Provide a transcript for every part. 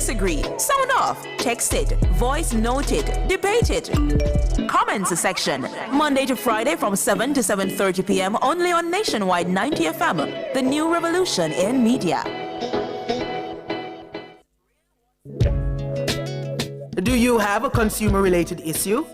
disagree? Sound off. Text it. Voice note it. Debate it. Comments section. Monday to Friday from 7 to 7:30 p.m. only on Nationwide 90 FM. The new revolution in media. Do you have a consumer-related issue?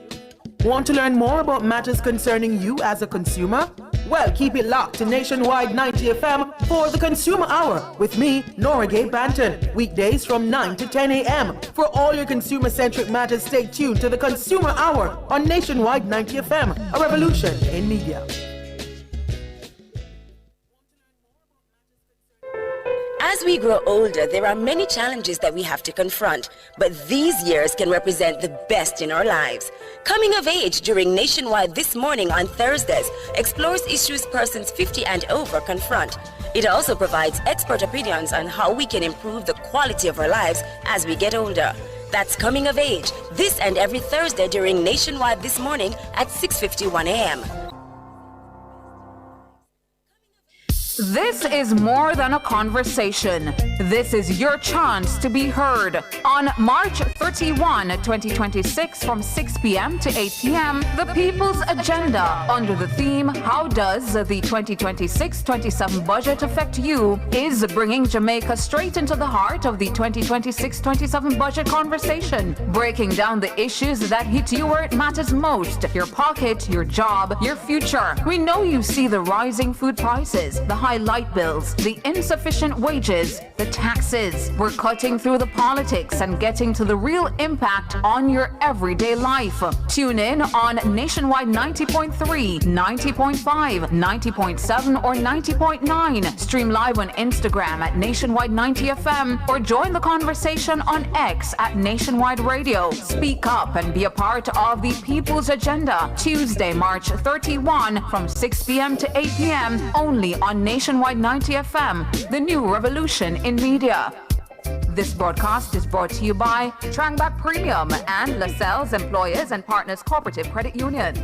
Want to learn more about matters concerning you as a consumer? Well, keep it locked to Nationwide 90 FM for the Consumer Hour with me, Reggae Boyz. Weekdays from 9 to 10 a.m. For all your consumer-centric matters, stay tuned to the Consumer Hour on Nationwide 90 FM, a revolution in media. As we grow older, there are many challenges that we have to confront, but these years can represent the best in our lives. Coming of Age during Nationwide This Morning on Thursdays explores issues persons 50 and over confront. It also provides expert opinions on how we can improve the quality of our lives as we get older. That's Coming of Age, this and every Thursday during Nationwide This Morning at 6:51 a.m. This is more than a conversation. This is your chance to be heard. On March 31, 2026 from 6 p.m. to 8 p.m., The People's Agenda under the theme, How Does the 2026-27 Budget Affect You? Is bringing Jamaica straight into the heart of the 2026-27 budget conversation, breaking down the issues that hit you where it matters most, your pocket, your job, your future. We know you see the rising food prices, the high light bills, the insufficient wages, the taxes. We're cutting through the politics and getting to the real impact on your everyday life. Tune in on Nationwide 90.3, 90.5, 90.7 or 90.9. Stream live on Instagram at Nationwide 90 FM or join the conversation on X at Nationwide Radio. Speak up and be a part of the People's Agenda. Tuesday, March 31 from 6 p.m. to 8 p.m. only on Nationwide 90 FM, the new revolution in media. This broadcast is brought to you by Trangback Premium and LaSalle's Employers and Partners Cooperative Credit Union.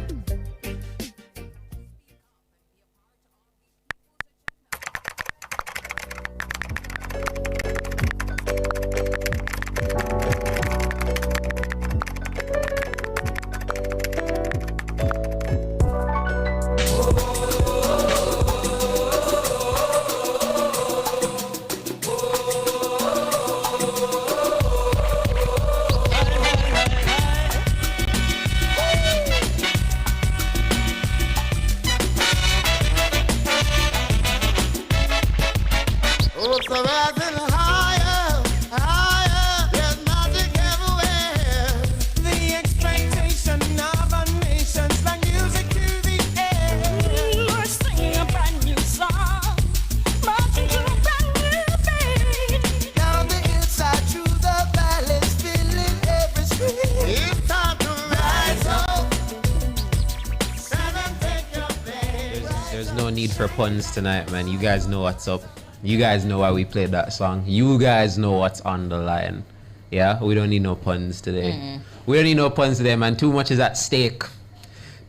Puns tonight, man. You guys know what's up. You guys know why we played that song. You guys know what's on the line. Yeah, we don't need no puns today. We don't need no puns today, man. Too much is at stake.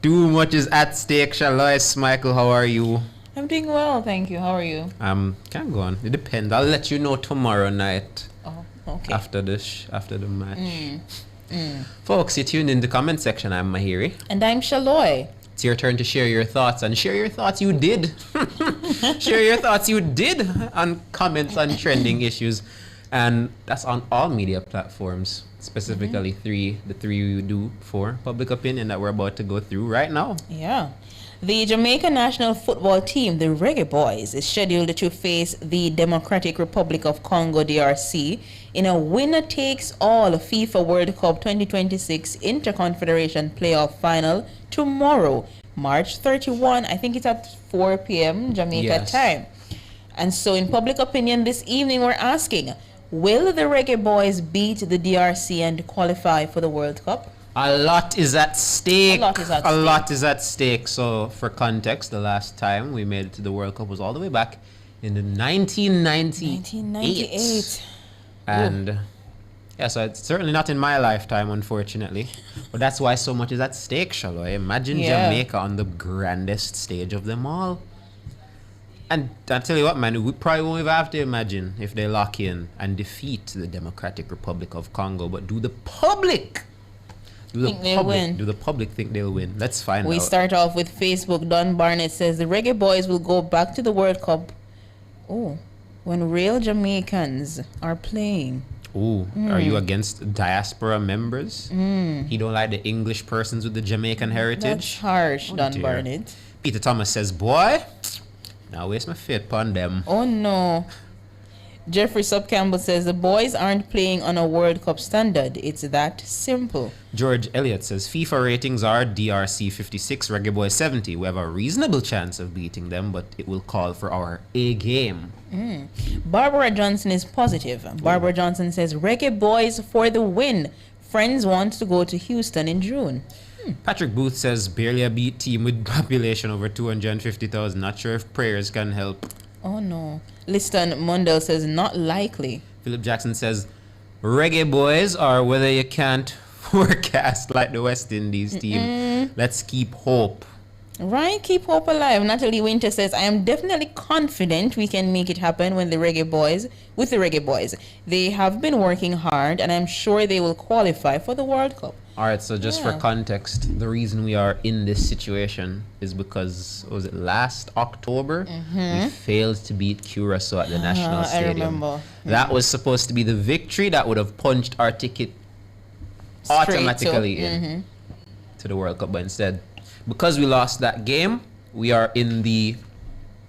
Too much is at stake. Shalois, Michael, how are you? I'm doing well, thank you. How are you? Can't go on. It depends. I'll let you know tomorrow night. Oh, okay. After the match. Folks, you tuned in the comment section. I'm Mahiri. And I'm Shaloi. It's your turn to share your thoughts, and share your thoughts you did. Share your thoughts you did on comments on trending issues. And that's on all media platforms, specifically the three you do for public opinion that we're about to go through right now. Yeah. The Jamaica national football team, the Reggae Boyz, is scheduled to face the Democratic Republic of Congo, DRC, in a winner-takes-all FIFA World Cup 2026 Interconfederation Playoff Final tomorrow, March 31. I think it's at 4 p.m. Jamaica time. And so in public opinion this evening, we're asking, will the Reggae Boyz beat the DRC and qualify for the World Cup? A lot is at stake. A lot is at stake. So, for context, the last time we made it to the World Cup was all the way back in the 1998. And yeah, so it's certainly not in my lifetime, unfortunately. But that's why so much is at stake, shall I? Imagine Jamaica on the grandest stage of them all. And I tell you what, man, we probably won't even have to imagine if they lock in and defeat the Democratic Republic of Congo. But do the public Think they'll win? Do the public think they'll win? Let's find out. We start off with Facebook. Don Barnett says the Reggae Boys will go back to the World Cup. Oh, when real Jamaicans are playing. Ooh, are you against diaspora members? He don't like the English persons with the Jamaican heritage? That's harsh, Don dear. Barnett. Peter Thomas says, boy, now waste my faith upon them. Oh no. Jeffrey Sub Campbell says the boys aren't playing on a World Cup standard. It's that simple. George Elliott says, FIFA ratings are DRC 56, Reggae Boys 70. We have a reasonable chance of beating them, but it will call for our A game. Barbara Johnson is positive. Barbara Johnson says Reggae Boys for the win. Friends want to go to Houston in June. Patrick Booth says, barely a beat team with population over 250,000. Not sure if prayers can help. Oh no. Liston Mundell says not likely. Philip Jackson says, Reggae Boys, or whether you can't forecast like the West Indies team. Let's keep hope. Right, keep hope alive. Natalie Winter says, I am definitely confident we can make it happen with the Reggae Boys. They have been working hard and I'm sure they will qualify for the World Cup. All right, so just for context, the reason we are in this situation is because, was it last October? We failed to beat Curacao at the National Stadium. I remember. That was supposed to be the victory that would have punched our ticket automatically in to the World Cup, but instead, because we lost that game, we are in the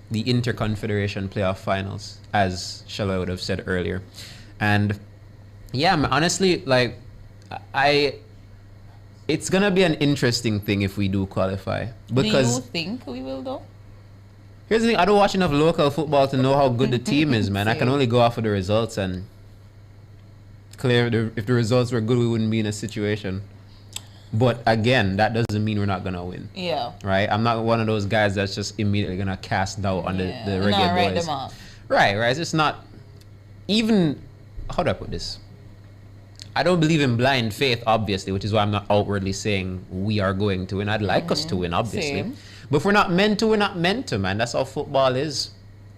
Interconfederation playoff finals, as Shalom would have said earlier. And yeah, honestly, like, it's gonna be an interesting thing if we do qualify. Because do you think we will though? Here's the thing, I don't watch enough local football to know how good the team is, man. I can only go off of the results, and clear if the results were good, we wouldn't be in a situation. But again, that doesn't mean we're not gonna win. Yeah. Right? I'm not one of those guys that's just immediately gonna cast doubt on the Reggae write Boys. them off. Right. It's just not even, how do I put this? I don't believe in blind faith, obviously, which is why I'm not outwardly saying we are going to win. I'd like us to win, obviously. Same. But if we're not meant to, we're not meant to, man. That's how football is.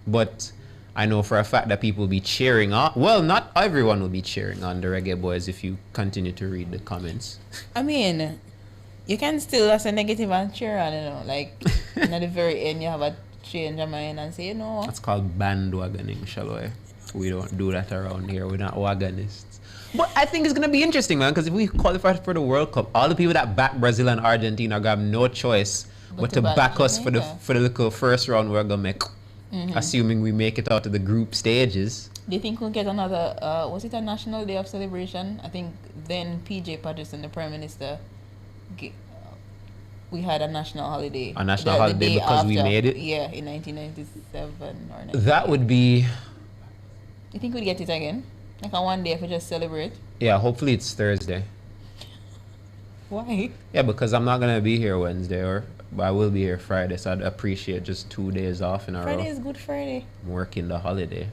But I know for a fact that people will be cheering on. Well, not everyone will be cheering on the Reggae Boys if you continue to read the comments. I mean, you can still as a negative and cheer on, you know, like at the very end you have a change of mind and say, you know. That's called bandwagoning, shall we? We don't do that around here. We're not wagonists. But I think it's going to be interesting, man, because if we qualify for the World Cup, all the people that back Brazil and Argentina are going to have no choice but to back us for the little first round we're going to make, assuming we make it out to the group stages. Do you think we'll get another, was it a National Day of Celebration? I think then PJ Patterson, the Prime Minister, we had a national holiday. A national holiday because we made it? Yeah, in 1997 or 98. That would be... You think we'd get it again? Like a one day if we just celebrate? Yeah, hopefully it's Thursday. Why? Yeah, because I'm not going to be here Wednesday, but I will be here Friday, so I'd appreciate just 2 days off in a row. Friday is Good Friday. I'm working the holiday.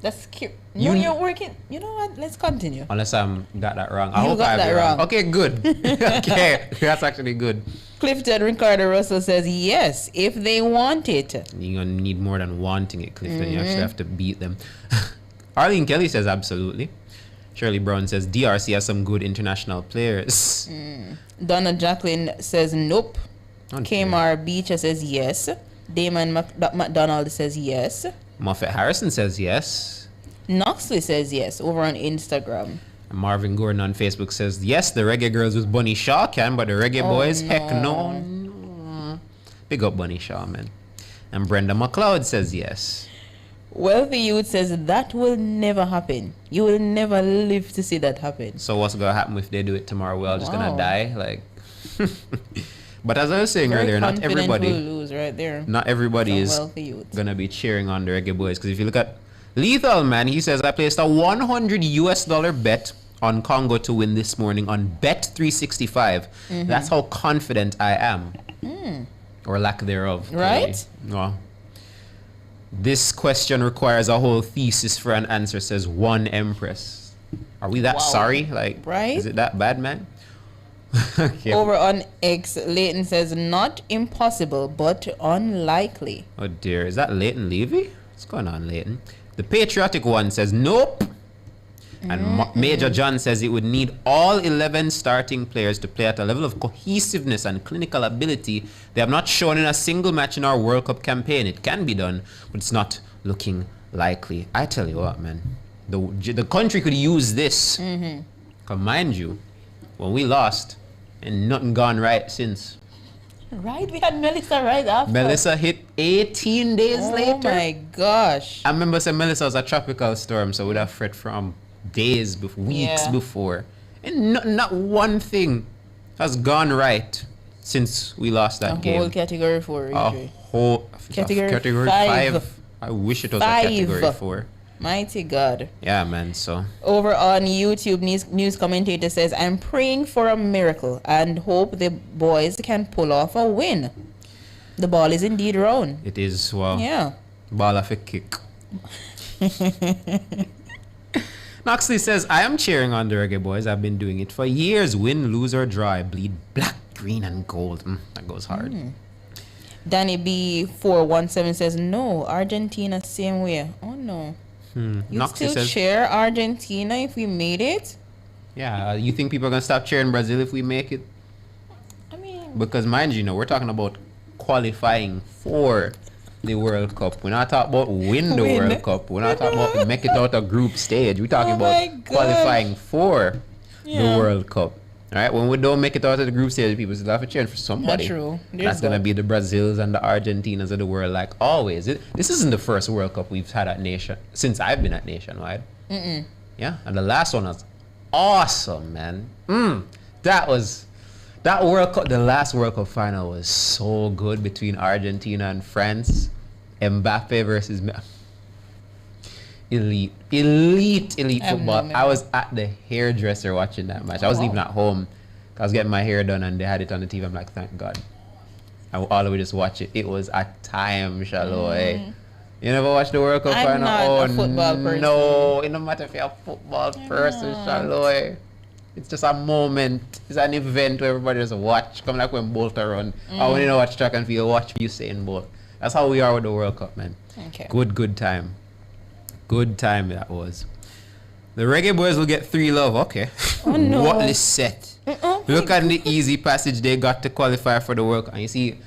That's cute. No, you're working. You know what? Let's continue. Unless I got that wrong. I You hope got I have that it wrong. wrong. Okay, good. Okay, that's actually good. Clifton Ricardo Russell says yes, if they want it. You're going to need more than wanting it, Clifton. You actually have to beat them. Arlene Kelly says absolutely. Shirley Brown says DRC has some good international players. Donna Jacqueline says nope. Okay. Kmar Beecher says yes. Damon McDonald says yes. Moffett Harrison says yes. Knoxley says yes over on Instagram. And Marvin Gordon on Facebook says yes, the Reggae Girls with Bunny Shaw can, but the Reggae Boys, heck no. Big up Bunny Shaw, man. And Brenda McLeod says yes. Wealthy Youth says that will never happen. You will never live to see that happen. So what's going to happen if they do it tomorrow? We're all just going to die? Like, but as I was saying earlier, not everybody will lose right there. Not everybody is going to be cheering on the Reggae Boys. Because if you look at Lethal, man, he says, I placed a $100 bet on Congo to win this morning on Bet365. That's how confident I am. Or lack thereof. Right? Well, this question requires a whole thesis for an answer, says one Empress. Are we that sorry? Like, right? Is it that bad, man? Okay. Over on X, Leighton says not impossible but unlikely. Oh dear, is that Leighton Levy? What's going on, Leighton? The patriotic one says nope. And Major John says it would need all 11 starting players to play at a level of cohesiveness and clinical ability they have not shown in a single match in our World Cup campaign. It can be done, but it's not looking likely. I tell you what, man. The country could use this. Because mind you, when we lost, and nothing gone right since. Right, we had Melissa right after. Melissa hit 18 days later. Oh my gosh. I remember saying Melissa was a tropical storm, so we'd have fret from days before, weeks before. And not one thing has gone right since we lost that game. A whole category 4 injury. Category 5. I wish it was a category 4. Mighty God. Yeah, man, so. Over on YouTube, news commentator says, I'm praying for a miracle and hope the boys can pull off a win. The ball is indeed round. It is, well. Yeah. Ball off a kick. Noxley says, I am cheering on the Reggae Boyz. I've been doing it for years. Win, lose, or draw. I bleed black, green, and gold. That goes hard. Danny B417 says, no, Argentina same way. Oh, no. You Noxley still says, cheer Argentina if we made it? yeah, you think people are going to stop cheering Brazil if we make it? I mean, Because mind you, we're talking about qualifying for the World Cup. We're not talking about win the World Cup. We're not talking about make it out a group stage. We're talking about qualifying for the World Cup. All right, when we don't make it out of the group stage, people still have to cheer for somebody. Not true. That's going to be the Brazils and the Argentinas of the world, like always. This isn't the first World Cup we've had at Nation since I've been at Nationwide. Yeah, and the last one was awesome, man. That World Cup, the last World Cup final was so good between Argentina and France. Mbappe versus elite football. I was at the hairdresser watching that match. I wasn't even at home. I was getting my hair done and they had it on the TV. I'm like, thank God. I would all the way just watch it. It was a time, Shalom. You never watched the World Cup final? I'm not a football person. No, it don't matter if you're a football person, Shalom. It's just a moment. It's an event where everybody just watch. Come like when Bolt run. Or when you know watch track and field, watch Usain Bolt. That's how we are with the World Cup, man. Okay. Good time. Good time that was. The Reggae Boyz will get 3 love. Okay. Oh, no. What is set? Look at the easy passage they got to qualify for the World Cup. And you see,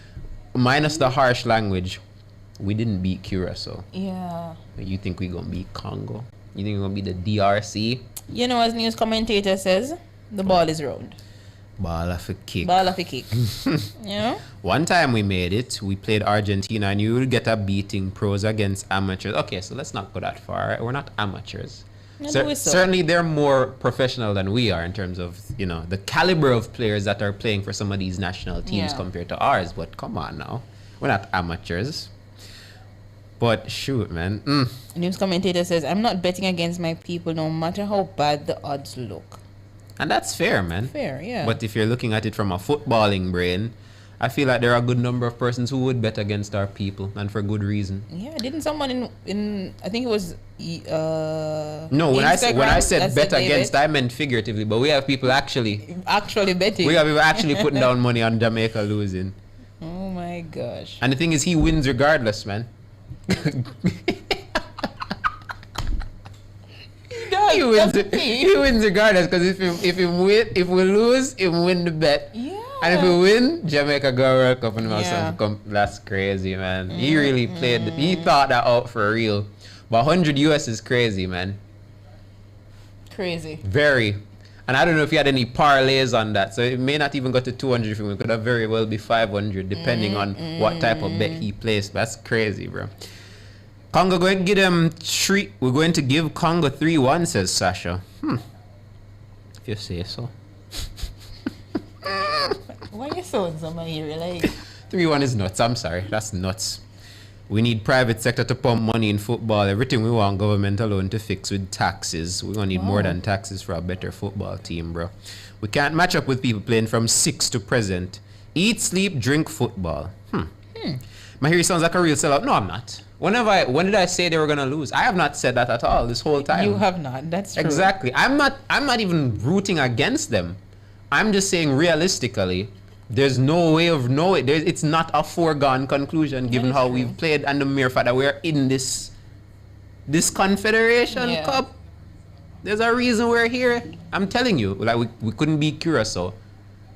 minus the harsh language, we didn't beat Curacao. Yeah. You think we're going to beat Congo? You think we're going to beat the DRC? You know, as news commentator says, the ball is round. Ball of a kick. Ball of a kick. You know? One time we made it. We played Argentina and you will get a beating, pros against amateurs. Okay, so let's not go that far. Right? We're not amateurs. Certainly they're more professional than we are in terms of, the caliber of players that are playing for some of these national teams compared to ours. But come on now. We're not amateurs. But shoot, man. News commentator says, I'm not betting against my people no matter how bad the odds look. And that's fair, man. Fair, yeah. But if you're looking at it from a footballing brain, I feel like there are a good number of persons who would bet against our people, and for good reason. Yeah, didn't someone in I think it was no, when I said bet against, I meant figuratively, but we have people actually betting. We have people actually putting down money on Jamaica losing. Oh my gosh. And the thing is, he wins regardless, man. He wins regardless, because if we lose, he win the bet. Yeah. And if we win, Jamaica go World Cup and that's crazy, man. He really he thought that out for real. But 100 US is crazy, man. Crazy. Very. And I don't know if he had any parlays on that, so it may not even go to 200 if it could have very well be 500 depending on what type of bet he placed. That's crazy, bro. Congo going to give them 3. We're going to give Congo 3-1, says Sasha. If you say so. Why are you so here? Like 3-1 is nuts. I'm sorry. That's nuts. We need private sector to pump money in football. Everything we want government alone to fix with taxes. We're going to need more than taxes for a better football team, bro. We can't match up with people playing from 6 to present. Eat, sleep, drink football. My hearing sounds like a real sellout. No, I'm not. When did I say they were gonna lose? I have not said that at all this whole time. You have not. That's true. Exactly. I'm not even rooting against them. I'm just saying realistically, there's no way of knowing. It's not a foregone conclusion given how we've played and the mere fact that we're in this Confederation Cup. There's a reason we're here. I'm telling you, like we couldn't beat Curacao,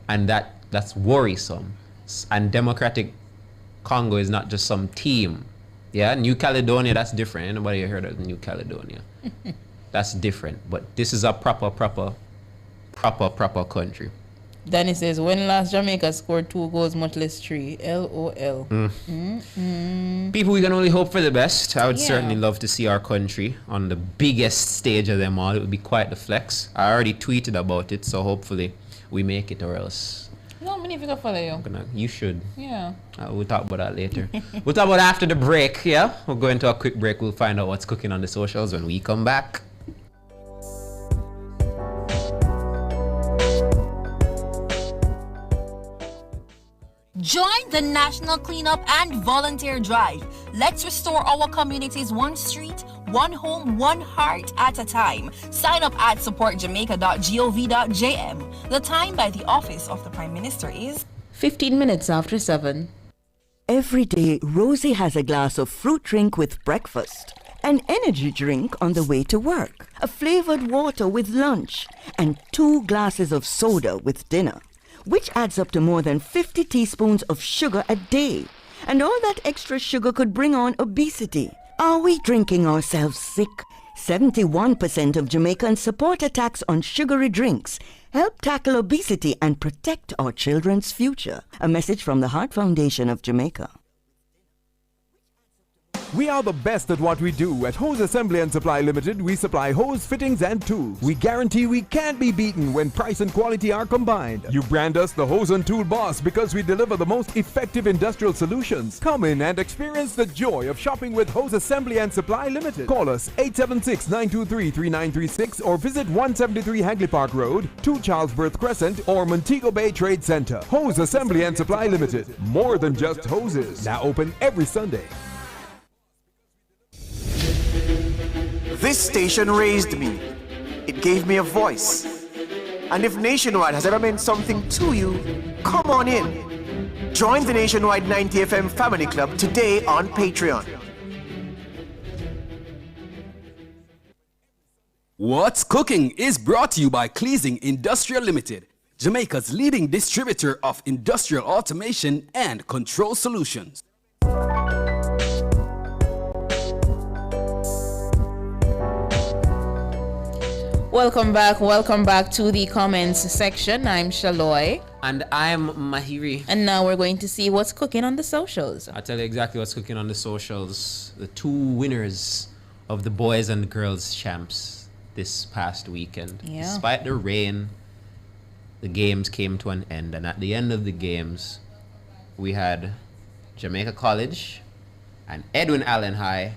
and that's worrisome. And Democratic Congo is not just some team. Yeah, New Caledonia, that's different. Anybody heard of New Caledonia? That's different. But this is a proper country. Danny says, when last Jamaica scored 2 goals, much less 3. LOL. People, we can only hope for the best. I would certainly love to see our country on the biggest stage of them all. It would be quite the flex. I already tweeted about it, so hopefully we make it, or else. No, many people follow you. You should. Yeah. We'll talk about that later. We'll talk about after the break, yeah? We'll go into a quick break. We'll find out what's cooking on the socials when we come back. Join the National Cleanup and Volunteer Drive. Let's restore our communities one street, one home, one heart at a time. Sign up at supportjamaica.gov.jm. The time by the Office of the Prime Minister is 15 minutes after 7. Every day, Rosie has a glass of fruit drink with breakfast, an energy drink on the way to work, a flavored water with lunch, and 2 glasses of soda with dinner, which adds up to more than 50 teaspoons of sugar a day. And all that extra sugar could bring on obesity. Are we drinking ourselves sick? 71% of Jamaicans support a tax on sugary drinks. Help tackle obesity and protect our children's future. A message from the Heart Foundation of Jamaica. We are the best at what we do. At Hose Assembly and Supply Limited, we supply hose fittings and tools. We guarantee we can't be beaten when price and quality are combined. You brand us the Hose and Tool Boss because we deliver the most effective industrial solutions. Come in and experience the joy of shopping with Hose Assembly and Supply Limited. Call us 876-923-3936 or visit 173 Hagley Park Road, 2 Charlesworth Crescent or Montego Bay Trade Center. Hose Assembly and Supply Limited. More than just hoses. Now open every Sunday. This station raised me. It gave me a voice. And if Nationwide has ever meant something to you, come on in. Join the Nationwide 90 FM Family Club today on Patreon. What's Cooking is brought to you by Cleasing Industrial Limited, Jamaica's leading distributor of industrial automation and control solutions. Welcome back to the comments section. I'm Shaloy. And I'm Mahiri. And now we're going to see what's cooking on the socials. I'll tell you exactly what's cooking on the socials. The 2 winners of the boys and girls champs this past weekend. Yeah. Despite the rain, the games came to an end. And at the end of the games, we had Jamaica College and Edwin Allen High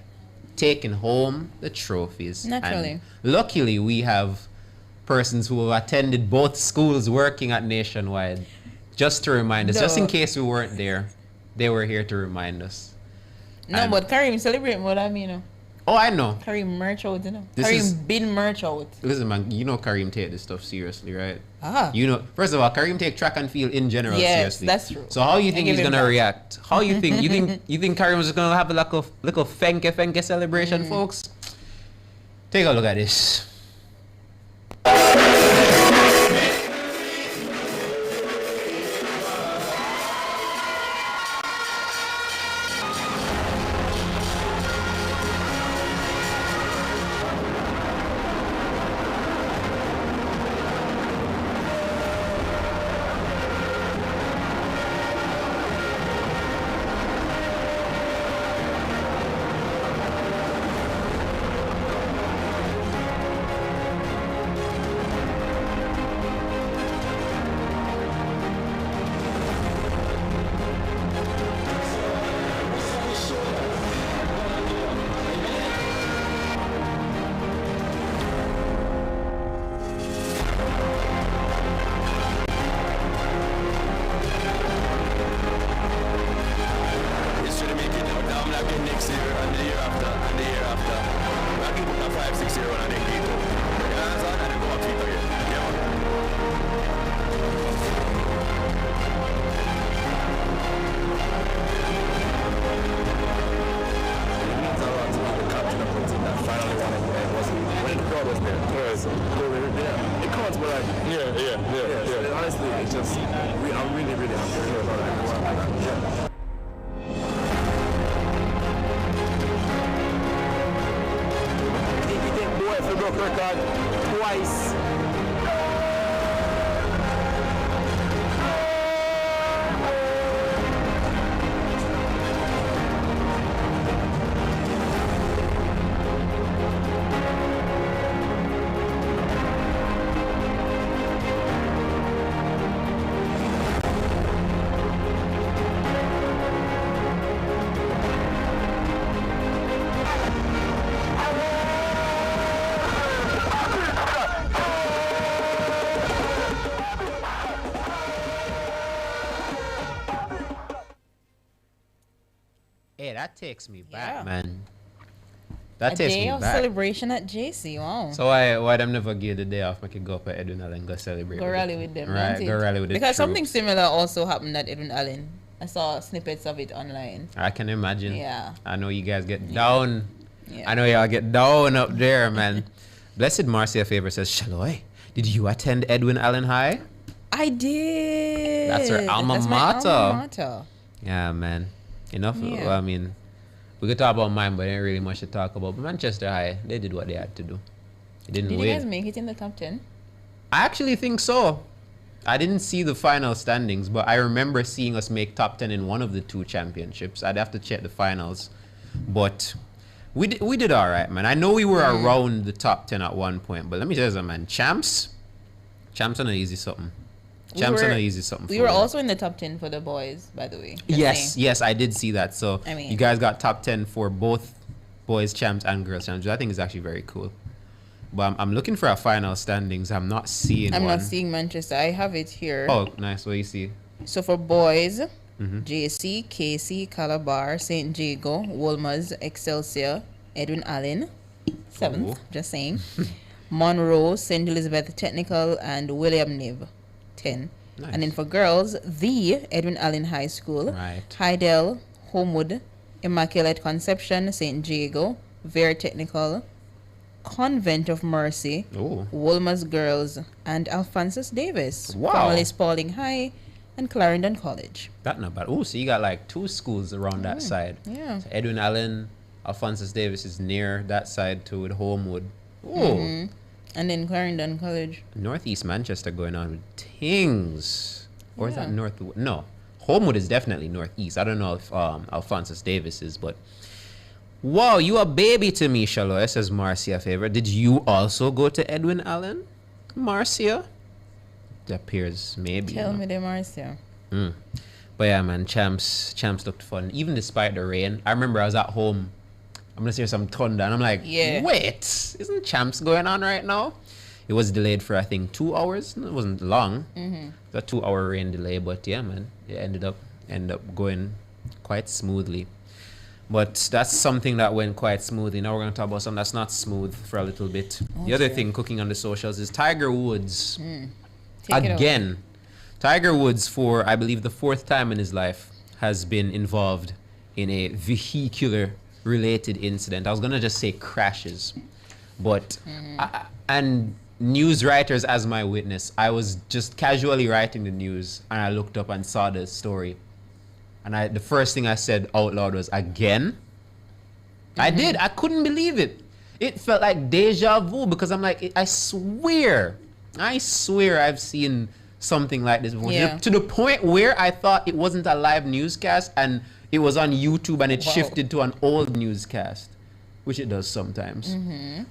taking home the trophies. Naturally. And luckily, we have persons who have attended both schools working at Nationwide just to remind us, just in case we weren't there, they were here to remind us. No, but Karim celebrating what I mean. Oh, I know. Karim merch out, you know. Karim been merch out. Listen, man, you know Karim take this stuff seriously, right? You know, first of all, Karim take track and field in general seriously. Yes, that's true. So how you think he's gonna react? How you think? You think Karim's just gonna have a little fenke celebration, folks? Take a look at this. but like, yeah. Honestly, it's just, I'm really, really happy to hear about it. Yeah. He did boy for broke record twice. Hey, that takes me back, man. That a takes day me of back. celebration at JC. Wow. So why them never give the day off? I could go up at Edwin Allen and go celebrate. Go rally with them. Right, don't go it? rally with the Because something troops. similar also happened at Edwin Allen. I saw snippets of it online. I can imagine. Yeah. I know you guys get down. Yeah. I know y'all get down up there, man. Blessed Marcia Favor says, Shaloy, did you attend Edwin Allen High? I did. That's her alma That's my mater. alma mater. Yeah, man. Enough. Yeah. Well, I mean, we could talk about mine, but there ain't really much to talk about. But Manchester High, they did what they had to do. They didn't Did win. you guys make it in the top 10? I actually think so. I didn't see the final standings, but I remember seeing us make top 10 in one of the two championships. I'd have to check the finals. But we did all right, man. I know we were around the top 10 at one point, but let me tell you something, man. Champs are not easy something. Champs are not easy something. We for were them. also in the top 10 for the boys, by the way. Just Yes, saying. yes, I did see that. So I mean- you guys got top 10 for both boys champs and girls champs, which I think is actually very cool. But I'm looking for a final standings. I'm not seeing I'm one. not seeing Manchester. I have it here. Oh, nice. What you see? So for boys, Mhm. JC, KC, Calabar, St. Jago, Wolmer's, Excelsior, Edwin Allen, 7th, just saying. Monroe, St. Elizabeth Technical, and William Niv, 10. Nice. And then for girls, the Edwin Allen High School, Right. Hydel, Homewood, Immaculate Conception, St. Jago, Vere Technical, Convent of Mercy, Oh. Wolmer's Girls, and Alphonsus Davis, Wow. formerly Spalding High, and Clarendon College. That not bad. Oh, so you got like two schools around that side. Yeah. So Edwin Allen, Alphonsus Davis is near that side too with Homewood. Oh, And then Clarendon College. Northeast Manchester going on with things. Or is that Yeah. North? No, Homewood is definitely Northeast. I don't know if Alphonsus Davis is, but wow, you a baby to me, Shaloy, says Marcia Favor. Did you also go to Edwin Allen, Marcia? It appears maybe. Tell you know. me them, Marcia. But yeah, man, champs looked fun. Even despite the rain. I remember I was at home. I'm gonna hear some thunder, and I'm like, Yeah. wait, isn't champs going on right now? It was delayed for I think 2 hours. It wasn't long. It was a 2-hour rain delay, but yeah, man, it ended up going quite smoothly. But that's something that went quite smoothly. Now we're gonna talk about something that's not smooth for a little bit. The other thing cooking on the socials is Tiger Woods. Take it Again, Tiger Woods, for I believe the 4th time in his life, has been involved in a vehicular related incident. I was gonna just say crashes, but and news writers as my witness. I was just casually writing the news and I looked up and saw the story, and the first thing I said out loud was again. I did. I couldn't believe it. It felt like deja vu because I'm like, I swear I've seen something like this before. Yeah. To the point where I thought it wasn't a live newscast and it was on YouTube and it shifted to an old newscast, which it does sometimes.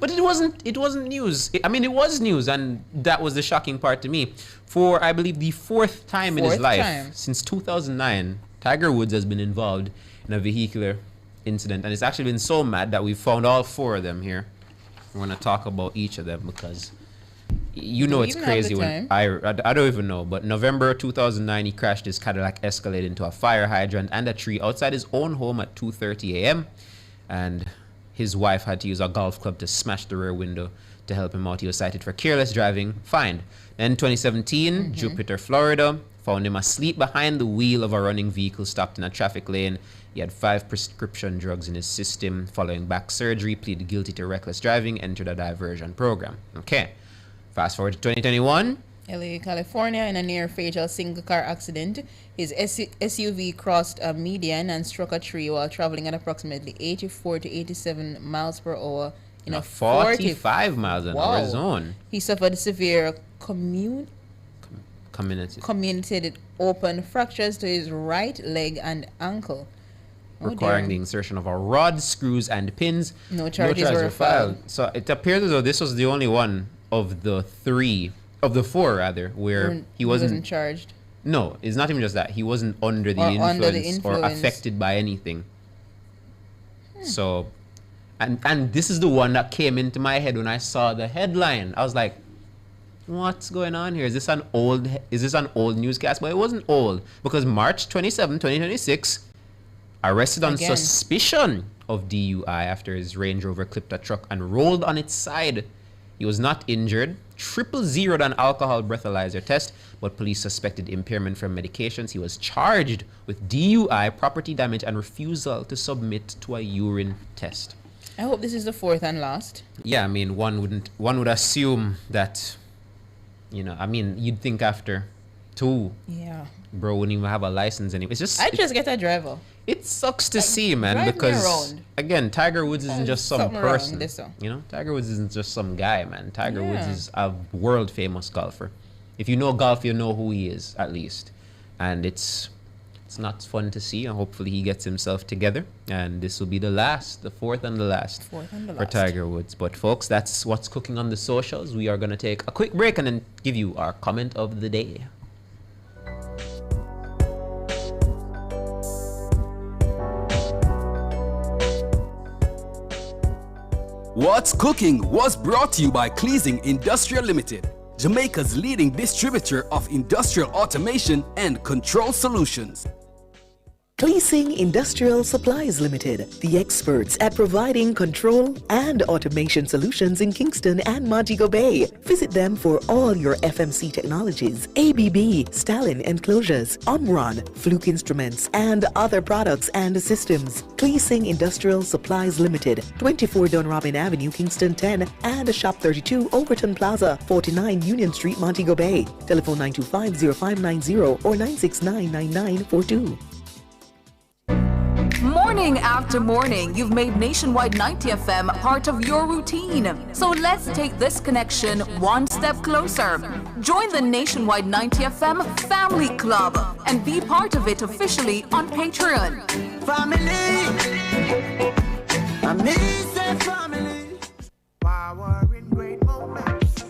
But it wasn't news. It was news, and that was the shocking part to me. For I believe the 4th time in his Fourth life time. since 2009, Tiger Woods has been involved in a vehicular incident, and it's actually been so mad that we found all 4 of them here. We're gonna talk about each of them because you know Do we it's even have crazy the when time? I don't even know, but November 2009 he crashed his Cadillac Escalade into a fire hydrant and a tree outside his own home at 2:30 a.m. and his wife had to use a golf club to smash the rear window to help him out. He was cited for careless driving, fined. Then 2017, Jupiter, Florida, found him asleep behind the wheel of a running vehicle stopped in a traffic lane. He had 5 prescription drugs in his system. Following back surgery, pleaded guilty to reckless driving, entered a diversion program. Okay. Fast forward to 2021. LA, California, in a near-fatal single-car accident, his SUV crossed a median and struck a tree while traveling at approximately 84 to 87 miles per hour in a 45 miles an hour zone. He suffered severe comminuted open fractures to his right leg and ankle, requiring the insertion of a rod, screws, and pins. No charges were filed. So it appears as though this was the only one of the four where he wasn't charged. No, it's not even just that. He wasn't under the influence or affected by anything. So, and this is the one that came into my head when I saw the headline. I was like, what's going on here? Is this an old newscast? But it wasn't old, because March 27, 2026, arrested on suspicion of DUI after his Range Rover clipped a truck and rolled on its side. He was not injured, 000'd an alcohol breathalyzer test, but police suspected impairment from medications. He was charged with DUI, property damage, and refusal to submit to a urine test. I hope this is the fourth and last. Yeah, I mean, one would assume that, you'd think after two, bro wouldn't even have a license anymore. It's just I just get a driver. It sucks to see, man, because again, Tiger Woods isn't just some person. Tiger Woods isn't just some guy, man. Tiger Woods is a world famous golfer. If you know golf, you know who he is, at least. And it's not fun to see, and hopefully he gets himself together. And this will be the fourth and the last for Tiger Woods. But folks, that's what's cooking on the socials. We are going to take a quick break and then give you our comment of the day. What's Cooking was brought to you by Cleasing Industrial Limited, Jamaica's leading distributor of industrial automation and control solutions. Cleasing Industrial Supplies Limited, the experts at providing control and automation solutions in Kingston and Montego Bay. Visit them for all your FMC technologies, ABB, Stalin enclosures, Omron, Fluke Instruments, and other products and systems. Cleasing Industrial Supplies Limited, 24 Dunrobin Avenue, Kingston 10, and Shop 32, Overton Plaza, 49 Union Street, Montego Bay. Telephone 925-0590 or 969-9942. Morning after morning, you've made Nationwide 90 FM part of your routine. So let's take this connection one step closer. Join the Nationwide 90 FM Family Club and be part of it officially on Patreon. Family. Power in great moments.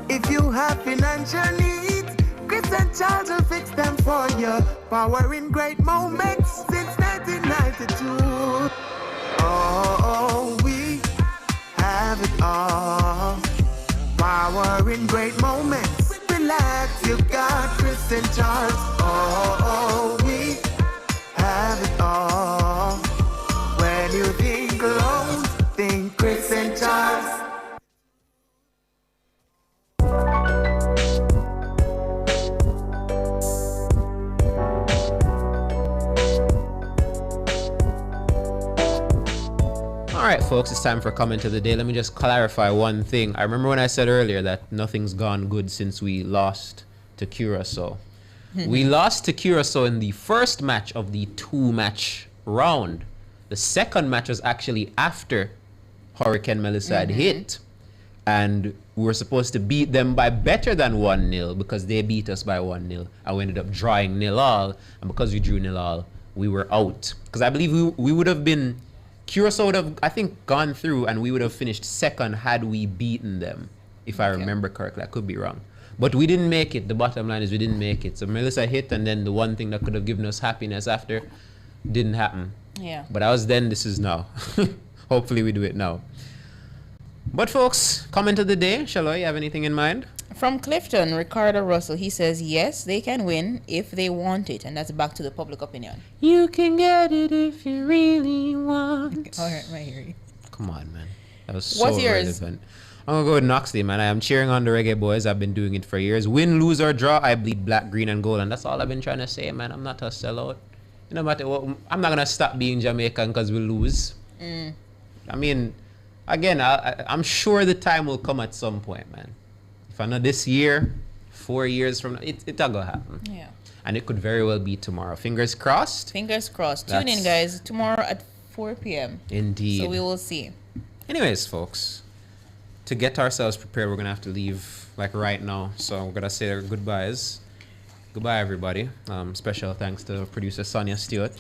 If you have financial needs, Chris and Charles will fix them for you. Power in great moments since 1992. Oh, we have it all. Power in great moments. Relax, you got Chris and Charles. Oh, we have it all. When you think loans, think Chris and Charles. Alright folks, it's time for comment of the day. Let me just clarify one thing. I remember when I said earlier that nothing's gone good since we lost to Curacao. We lost to Curacao in the first match of the 2-match round. The second match was actually after Hurricane Melissa had hit. And we were supposed to beat them by better than 1-0 because they beat us by 1-0. And we ended up drawing 0-0. And because we drew 0-0, we were out. Because I believe we would have been... Curacao would have, I think, gone through and we would have finished second had we beaten them, if I remember correctly. I could be wrong. But we didn't make it. The bottom line is we didn't make it. So Melissa hit, and then the one thing that could have given us happiness after didn't happen. Yeah. But that was then, this is now. Hopefully we do it now. But folks, comment of the day. Shall I have anything in mind? From Clifton, Ricardo Russell, he says, yes, they can win if they want it. And that's back to the public opinion. You can get it if you really want. All right, I hear you. Come on, man. That was so relevant. I'm going to go with Noxley, man. I am cheering on the Reggae Boyz. I've been doing it for years. Win, lose, or draw, I bleed black, green, and gold. And that's all I've been trying to say, man. I'm not a sellout. No matter what, I'm not going to stop being Jamaican because we lose. I mean, again, I'm sure the time will come at some point, man. If not this year, 4 years from now, it'll go happen. Yeah. And it could very well be tomorrow. Fingers crossed. Fingers crossed. Tune in, guys. Tomorrow at 4 p.m. Indeed. So we will see. Anyways, folks, to get ourselves prepared, we're going to have to leave like right now. So we're going to say our goodbyes. Goodbye, everybody. Special thanks to producer Sonia Stewart.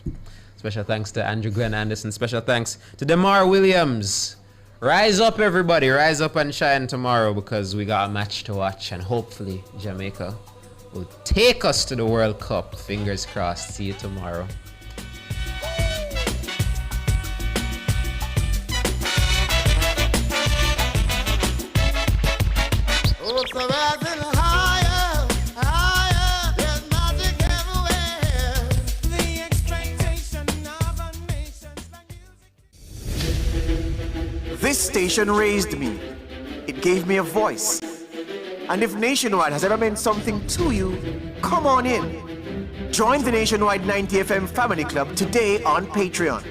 Special thanks to Andrew Glenn Anderson. Special thanks to Demar Williams. Rise up, everybody. Rise up and shine tomorrow because we got a match to watch. And hopefully Jamaica will take us to the World Cup. Fingers crossed. See you tomorrow. This station raised me. It gave me a voice. And if Nationwide has ever meant something to you, come on in. Join the Nationwide 90 FM Family Club today on Patreon.